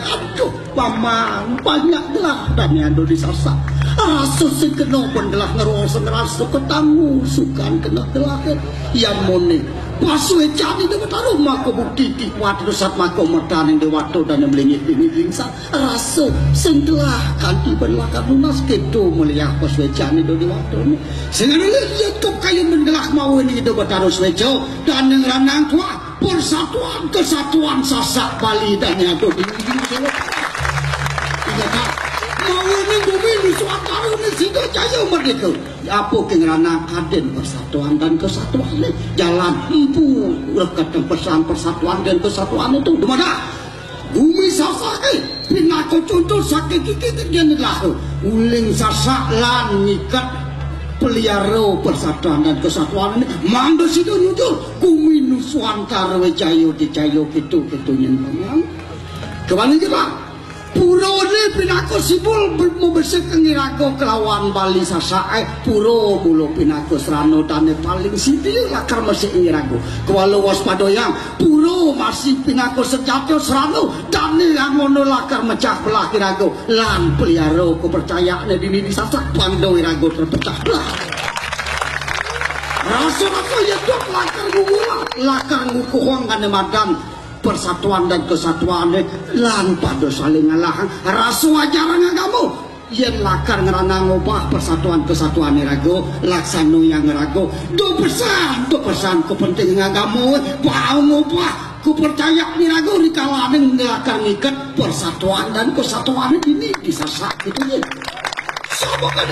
Aduh, paman banyaklah dan ando disasa. Asus sing kena pun telah ngerasa ngerasa ketanggu sukan kena telah yang mone Pasue cani de betaru mako bukti ti kuat rusat mako mertaning de waktu dan melingit ini lingsa rasa sentelah kanti berlakan lunas kedo melihat pasue cani de waktu ni sehingga dia top kayu menggelak mau ini de betaru swejo dan yang ranang tua persatuan kesatuan sasak Bali dan yang di mau ini bumi Nusantara ini sudah jaya merdeka. Apa kengerana kaden persatuan dan kesatuan ini jalan empu rekat pesan persatuan dan kesatuan itu di mana? Bumi sasake pinako contoh sakit kita dia lahu uling sasak lan ngikat pelihara persatuan dan kesatuan ini mangga situ nyucur bumi Nusantara jayo di jayo gitu nyenang. Kemana kita? Puro ni pinako sibul membesek ngirago kelawan Bali sasae puro bulu pinako serano tane paling sipil lakar masih ngirago kewalo waspada yang puro masih pinako sejati serano tane yang ngono lakar mecah belah ngirago lan pelihara kepercayaane dini sasak pando ngirago terpecah belah rasa-rasa yang dok lakar ngulang lakar ngukuhong kane madan persatuan dan kesatuan lan pada saling ngalah rasa ajaran agama yen lakar ngerana ngubah persatuan kesatuan rago laksano yang rago do pesan kepentingan agama mau ngubah kepercayaan rago dikalaning lakar ngikat persatuan dan kesatuan ini disasak gitu ya sama kan